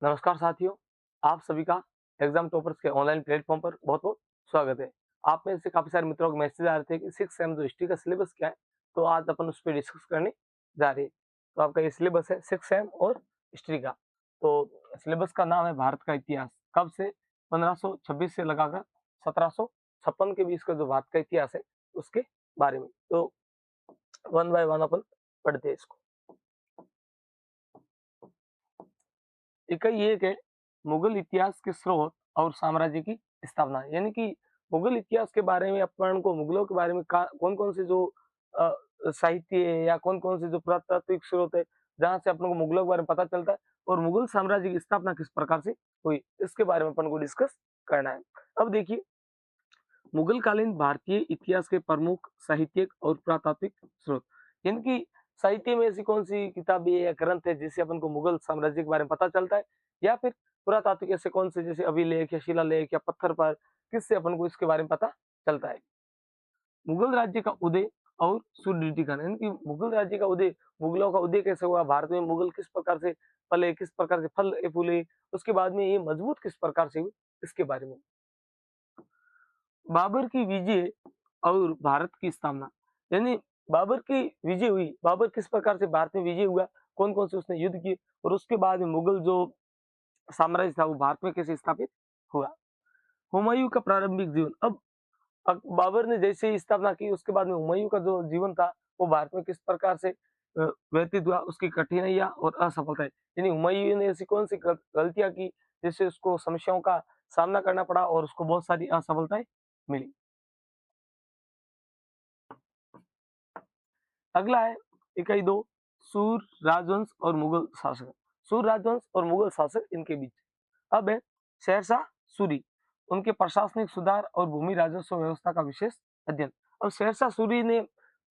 नमस्कार साथियों, आप सभी का एग्जाम टॉपर्स के ऑनलाइन प्लेटफॉर्म पर बहुत-बहुत स्वागत है। आप में से काफ़ी सारे मित्रों के मैसेज आ रहे थे कि 6 सेम जो हिस्ट्री का सिलेबस क्या है, तो आज अपन उस पे डिस्कस करने जा रहे हैं। तो आपका ये सिलेबस है 6 सेम और हिस्ट्री का। तो सिलेबस का नाम है भारत का इतिहास, कब से 1526 से लगाकर 1756 के बीच का जो भारत का इतिहास है, उसके बारे में। तो वन बाय वन अपन पढ़ते हैं इसको। इकाई एक है मुगल इतिहास के स्रोत और साम्राज्य की स्थापना, यानी कि मुगल इतिहास के बारे में अपन को मुगलों के बारे में कौन कौन से जो अ, साहित्य है या कौन कौन से जो पुरातात्विक स्रोत है जहाँ से अपन को मुगलों के बारे में पता चलता है और मुगल साम्राज्य की स्थापना किस प्रकार से हुई, इसके बारे में अपन को डिस्कस करना है। अब देखिए, मुगल कालीन भारतीय इतिहास के प्रमुख साहित्यिक और पुरातात्विक स्रोत, यानी कि साहित्य में ऐसी कौन सी किताबें या ग्रंथ है जिससे अपन को मुगल साम्राज्य के बारे में पता चलता है, या फिर पुरातात्विक ऐसे कौन से जैसे अभिलेख या शिलालेख या पत्थर पर किससे अपन को इसके बारे में पता चलता है। मुगल राज्य का उदय और सुदृढ़ीकरण, यानी कि मुगल राज्य का उदय, मुगलों का उदय कैसे हुआ, भारत में मुगल किस प्रकार से पले, किस प्रकार से फल फूले, उसके बाद में ये मजबूत किस प्रकार से हुई, इसके बारे में। बाबर की विजय और भारत की स्थापना, यानी बाबर की विजय हुई, बाबर किस प्रकार से भारत में विजय हुआ, कौन कौन से उसने युद्ध किए और उसके बाद में मुगल जो साम्राज्य था वो भारत में कैसे स्थापित हुआ। हुमायूं का प्रारंभिक जीवन, अब बाबर ने जैसे ही स्थापना की उसके बाद में हुमायूं का जो जीवन था वो भारत में किस प्रकार से व्यतीत हुआ, उसकी कठिनाइयां और असफलताएं, यानी हुमायूं ने ऐसी कौन सी गलतियां की जिससे उसको समस्याओं का सामना करना पड़ा और उसको बहुत सारी असफलताएं मिली। अगला है इकाई दो, सूर राजवंश और मुगल शासक। सूर राजवंश और मुगल शासक इनके बीच। अब है शेरशाह सूरी, उनके प्रशासनिक सुधार और भूमि राजस्व व्यवस्था का विशेष अध्ययन। अब शेरशाह सूरी ने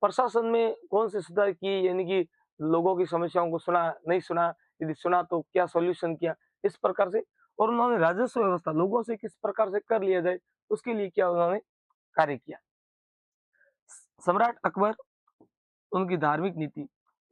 प्रशासन में कौन से सुधार किए, यानी कि लोगों की समस्याओं को सुना, नहीं सुना, यदि सुना तो क्या सॉल्यूशन किया, इस प्रकार से। और उन्होंने राजस्व व्यवस्था लोगों से किस प्रकार से कर लिया जाए उसके लिए क्या उन्होंने कार्य किया। सम्राट अकबर, उनकी धार्मिक नीति,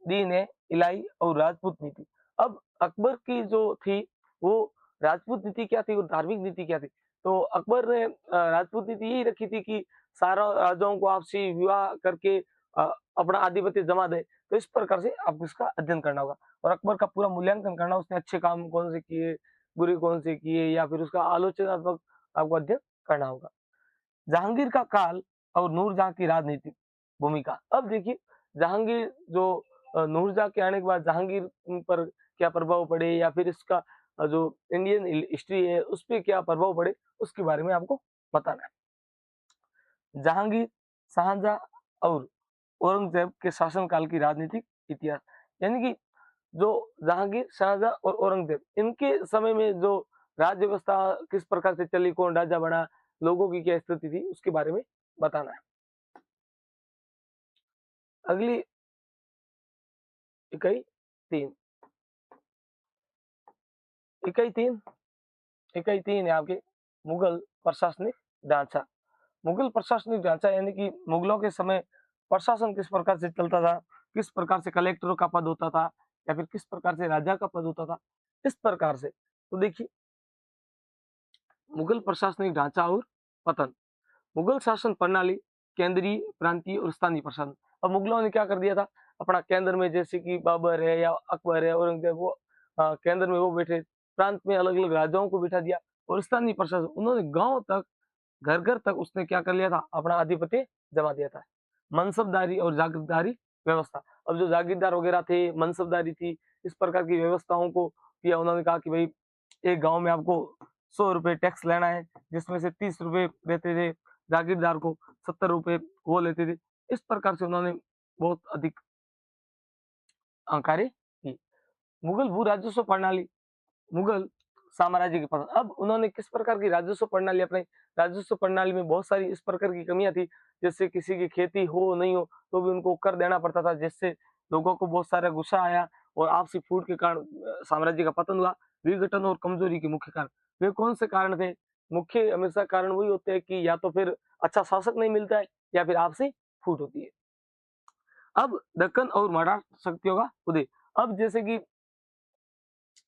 दीन है इलाही और राजपूत नीति। अब अकबर की जो थी वो राजपूत नीति क्या थी और धार्मिक नीति क्या थी, तो अकबर ने राजपूत नीति यही रखी थी कि सारा राजाओं को आपसी विवाह करके अपना आधिपत्य जमा दे, तो इस प्रकार से आपको इसका अध्ययन करना होगा और अकबर का पूरा मूल्यांकन करना, उसने अच्छे काम कौन से किए, बुरे कौन से किए, या फिर उसका आलोचनात्मक आपको अध्ययन करना होगा। जहांगीर का काल और नूरजहां की राजनीतिक भूमिका। अब देखिए, जहांगीर जो नूरजहां के आने के बाद जहांगीर पर क्या प्रभाव पड़े, या फिर इसका जो इंडियन हिस्ट्री है उस पे क्या प्रभाव पड़े, उसके बारे में आपको बताना है। जहांगीर, शाहजहां और औरंगजेब के शासनकाल की राजनीतिक इतिहास, यानी कि जो जहांगीर, शाहजहां और औरंगजेब इनके समय में जो राज्य व्यवस्था किस प्रकार से चली, कौन राजा बना, लोगों की क्या स्थिति थी, उसके बारे में बताना है। अगली इकाई तीन, इकाई तीन, इकाई तीन है आपके मुगल प्रशासनिक ढांचा। मुगल प्रशासनिक ढांचा, यानी कि मुगलों के समय प्रशासन किस प्रकार से चलता था, किस प्रकार से कलेक्टरों का पद होता था या फिर किस प्रकार से राजा का पद होता था, इस प्रकार से। तो देखिए, मुगल प्रशासनिक ढांचा और पतन। मुगल शासन प्रणाली केंद्रीय, प्रांतीय और स्थानीय प्रशासन। अब मुगलों ने क्या कर दिया था, अपना केंद्र में जैसे कि बाबर है या अकबर है, औरंगजेब, वो केंद्र में वो बैठे, प्रांत में अलग अलग राजाओं को बिठा दिया, और स्थानीय प्रशासन उन्होंने गांव तक, घर घर तक उसने क्या कर लिया था, अपना आधिपत्य जमा दिया था। मनसबदारी और जागीरदारी व्यवस्था। अब जो जागीरदार वगैरह थे, मनसबदारी थी, इस प्रकार की व्यवस्थाओं को किया। उन्होंने कहा कि भाई एक गांव में आपको 100 रुपए टैक्स लेना है, जिसमें से 30 रुपए देते थे जागीरदार को, 70 रुपए वो लेते थे। इस प्रकार से उन्होंने बहुत अधिक कार्य की। मुगल भू राजस्व प्रणाली, मुगल साम्राज्य के पास अब उन्होंने किस प्रकार की राजस्व प्रणाली अपनाई। राजस्व प्रणाली में बहुत सारी इस प्रकार की कमियां थी, जैसे किसी की खेती हो नहीं हो तो भी उनको कर देना पड़ता था, जिससे लोगों को बहुत सारा गुस्सा आया और आपसी फूट के कारण साम्राज्य का पतन हुआ। विघटन और कमजोरी के मुख्य कारण, वे कौन से कारण थे, मुख्य हमेशा कारण वही होते हैं कि या तो फिर अच्छा शासक नहीं मिलता है या फिर आपसी फूट होती है। अब दक्कन और मराठा शक्तियों का उदय। अब जैसे कि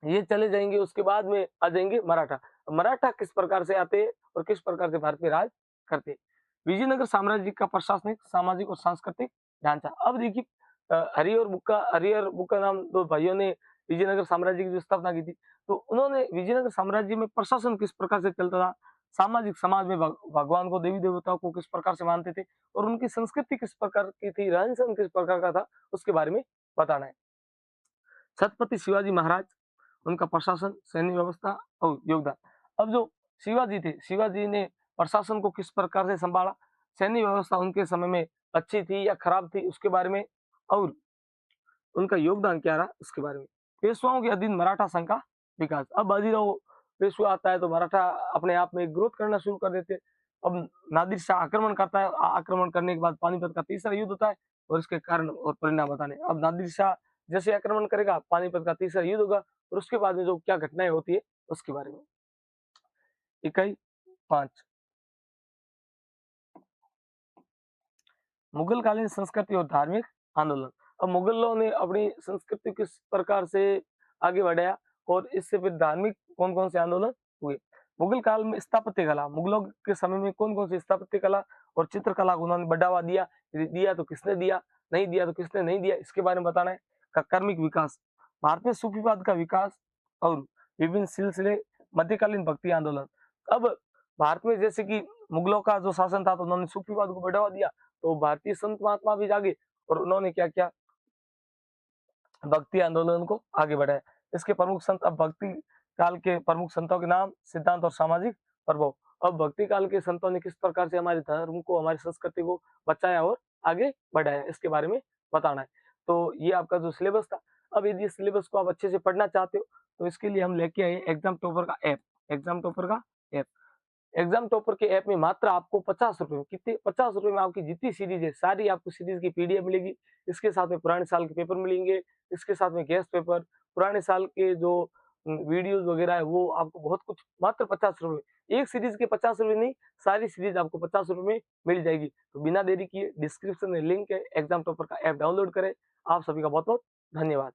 ये चले जाएंगे, उसके बाद में आ जाएंगे मराठा। मराठा किस प्रकार से आते हैं और किस प्रकार से भारत में राज करते हैं। विजयनगर साम्राज्य का प्रशासनिक, सामाजिक और सांस्कृतिक ढांचा। अब देखिए हरि और बुक्का नाम दो भाइयों ने विजयनगर साम्राज्य की जो स्थापना की थी, तो उन्होंने विजयनगर साम्राज्य में प्रशासन किस प्रकार से चलता था, सामाजिक समाज में भगवान को, देवी देवताओं को किस प्रकार से मानते थे और उनकी संस्कृति किस प्रकार की थी, रहन सहन किस प्रकार का था, उसके बारे में बताना है। छत्रपति शिवाजी महाराज, उनका प्रशासन, सैन्य व्यवस्था और योगदान। अब जो शिवाजी थे, शिवाजी ने प्रशासन को किस प्रकार से संभाला, सैन्य व्यवस्था उनके समय में अच्छी थी या खराब थी, उसके बारे में, और उनका योगदान क्या रहा, उसके बारे में। पेशवाओं के अधीन मराठा संघ का विकास। अब बाजीराव पेशवा आता है तो मराठा अपने आप में ग्रोथ करना शुरू कर देते हैं। अब नादिर शाह आक्रमण करता है, आक्रमण करने के बाद पानीपत का तीसरा युद्ध होता है और इसके कारण और परिणाम बताने। अब नादिर शाह जैसे आक्रमण करेगा, पानीपत का तीसरा युद्ध होगा और उसके बाद में जो क्या घटनाएं होती है उसके बारे में। इकाई 5, मुगल कालीन संस्कृति और धार्मिक आंदोलन। अब मुगलों ने अपनी संस्कृति किस प्रकार से आगे बढ़ाया और इससे फिर धार्मिक कौन कौन से आंदोलन हुए। मुगल काल में स्थापत्य कला, मुगलों के समय में कौन कौन सी स्थापत्य कला और चित्रकला को उन्होंने बढ़ावा दिया, यदि दिया तो किसने दिया, नहीं दिया तो किसने नहीं दिया, इसके बारे में बताना है। कर्मिक विकास, भारत में सूफीवाद का विकास और विभिन्न सिलसिले, मध्यकालीन भक्ति आंदोलन। अब भारत में जैसे कि मुगलों का जो शासन था तो उन्होंने सूफीवाद को बढ़ावा दिया, तो भारतीय संत महात्मा भी जागे और उन्होंने क्या किया, भक्ति आंदोलन को आगे बढ़ाया। इसके प्रमुख संत, अब भक्ति काल के प्रमुख संतों के नाम, सिद्धांत और सामाजिक प्रभाव। अब भक्ति काल के संतों ने किस प्रकार से हमारे धर्म को, हमारी संस्कृति को बचाया और आगे बढ़ाया, इसके बारे में बताना है। तो ये आपका जो सिलेबस था। अब यदि सिलेबस को आप अच्छे से पढ़ना चाहते हो तो इसके लिए हम लेके आए एग्जाम टॉपर का ऐप। एग्जाम टॉपर का ऐप, एग्जाम टॉपर के ऐप में मात्र आपको 50 रुपए में, कितने, 50 रुपए में आपकी जितनी सीरीज है सारी आपको सीरीज की पीडीएफ मिलेगी। इसके साथ में पुराने साल के पेपर मिलेंगे, इसके साथ में गेस्ट पेपर, पुराने साल के जो वीडियोस वगैरह है वो आपको बहुत कुछ, मात्र 50 रुपए। एक सीरीज के 50 रुपए नहीं, सारी सीरीज आपको 50 रुपए में मिल जाएगी। तो बिना देरी किए डिस्क्रिप्शन में लिंक है, एग्जाम टॉपर का ऐप डाउनलोड करें। आप सभी का बहुत बहुत धन्यवाद।